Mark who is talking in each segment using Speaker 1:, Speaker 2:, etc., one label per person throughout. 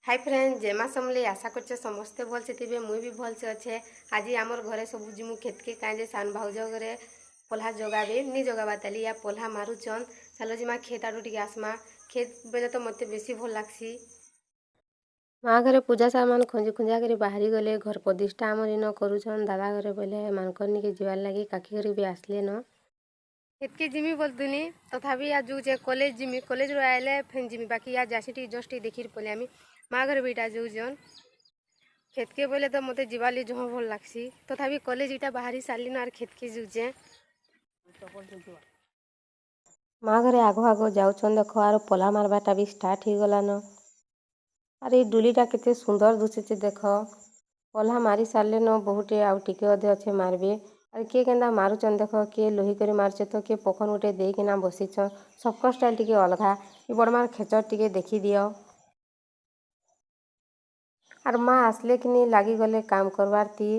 Speaker 1: Hi friend जेमा समले आशा करछे समस्ते भलसे थिबे मुई भी भलसे अच्छे। आज आमर घरे सब जिमु खेत के काजे सान भाउज घरे पोल्हा जगाबे नी जगाबा ताली या पोल्हा मारुचन चलो जिमा खेत आडू टिके आसमा। खेत बेले तो मते बेसी भल लागसी। माँ घरे पूजा सामान खंजी खुंजा कर बाहरी गले घर प्रतिष्ठा आमर इन करुछन। दादा घरे बोले मानकर निके जीवार लगी काकी घरे भी आसले न खेत के जिमी बोलतुनी तथापि आज जो कॉलेज जिमी कॉलेज रो आइले फेन जिमी बाकी आज जासी जस्ट देखिर पले आमी माँ घर बेटा जोजन खेत के बोले तो मते जीवाली जह भल लागसी तथापि कॉलेज इटा बाहरी सारली न आर खेत के जुजे माँ घरे आगो आगो जाऊन देख आर पला मारबाटा भी स्टार्ट हो गला न। अरे डुलीटा केते सुंदर दुसुचे देख पल्हा मारी सारे न बहुटे आउ टिके अधे अच्छे मारबे। अरे किए केन्दा मारुचन देख किए लोही कर मारचे तो किए पखन गोटे देकिना बसीछन सबक स्टाइल टिके अलगा बड़मार खेचर टिके देखी दियो। आर माँ आसले कि लगी गले काम करवार ती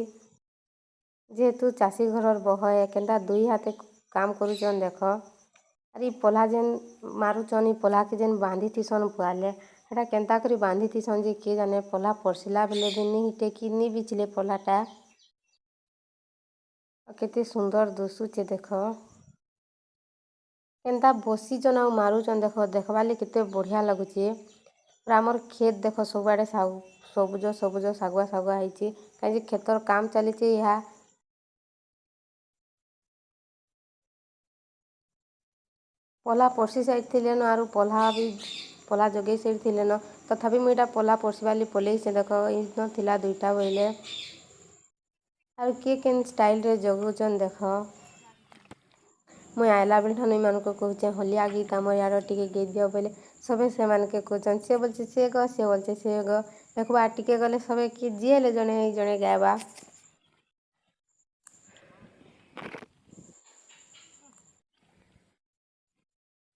Speaker 1: जेहेतु चाषी घर बह केन्दा दुई हाथे काम करुचन देख। अरे पल्हा जेन मारुचन पल्हा के जेन बांधी थीसन पुआले हेटा केन्ता करी बांधी थीसन जे किए जाने पल्हा परसिला बेले भी नी टेकी नी बिचले पल्हाटा केते सुंदर दुसुचे देख केन्ता बसीचन आ मारुचन देख देखवाले केते बढ़िया लगुचे। आमर खेत देख सबुआड़े सबुज सबुज सागुआ सागुआ होती कहीं खेतर काम चली यहाँ पल्हा परसी सारी न आरु पल्हा भी पल्हा जगे सारी न तथापि मुझे पल्हा परसवाली पलैसे से देख इन थिला दुईटा बोले आर किए केन स्टाइल रे जगुचन देख मुई आइला बेल ठान मान को कहूचे हलिया गीत आम यार टिके गई दियो बोले सबे से मान के कहचन से बोलचे से ग से बोलचे से ग देखबा टिके गले सबे कि जी हेले जने जने गायबा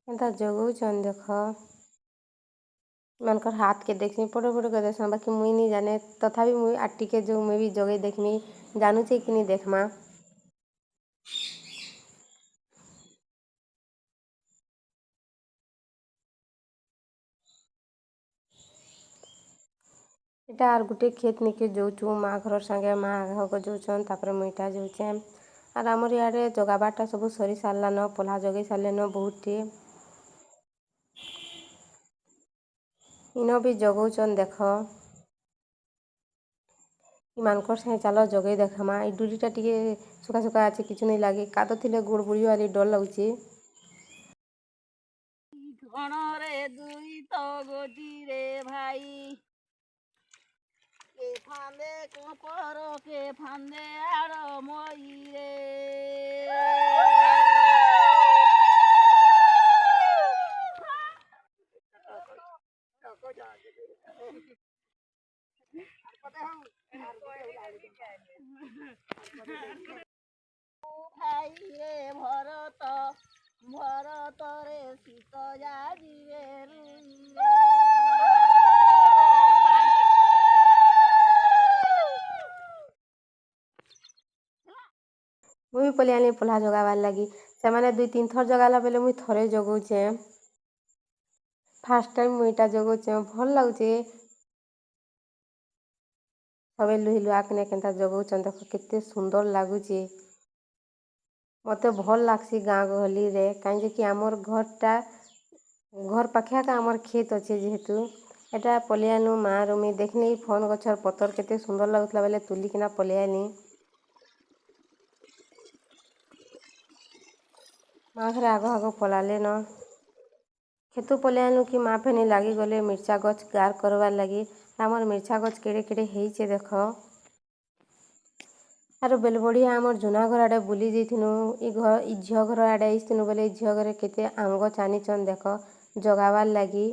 Speaker 1: एंता जगुचन देख मनकर हाथ के देखनी पड़े पड़े कर देसन बाकी मुई नहीं जाने तथापि मुई आटी के जो मुई भी जगह देखनी जानू चे कि नहीं देखमा। इटा आर गुटे खेत निके जोचु माँ घर संगे माँ आग जोचन तापर मुईटा जोचे आर आमर इे जगाबाटा सब सरी सारला न पल्हा जगै सारे न बहुते इन भी जगौचन देख मानकर सागे चलो जगै देखमा ई डुलीटा टिके सुखा सुखा अच्छे किचु नहीं लगे कादो थिले गोड़ बुड़ी वाली डर लगुचे।
Speaker 2: घणरे दुई तो गोटी रे भाई के फांदे कपर के फांदे आड़ मई रे भाई रे भरत भरत रे सीत जाजिरे
Speaker 1: मुई भी पलि आनी पल्हा जगाबार लगी से दुई तीन थर जगाला बेले मुई थरे जगौचे फास्ट टाइम मुईटा जगौचे भल लगुचे सबे लुही लुआ के केन्ता जगौचन देख केते सुंदर लगुचे मते भल लागसी गाँ गहली रे कहीं कि आमर घरटा घर पाखे का आमर खेत अच्छे जेहेतु एटा पलियानु माँ रुमी देखनी फोन गछर पतर केते सुंदर लगुतला बेले तुलिकिना पलियानी माँ घरे आग आग पलाले न खेतु पलियानु कि माँ फेनी लगी गले मिर्चा गछ गार करवार लगी आमर मिर्चा गछ केड़े केड़े हेइचे देख आर बेल बढ़िया आमर जुना घर आड़े बुली जाइथिनु ई झील घर आड़े आइथिनु बोले झील घरे केते आम गछ आनिचन देख जगाबार लगी।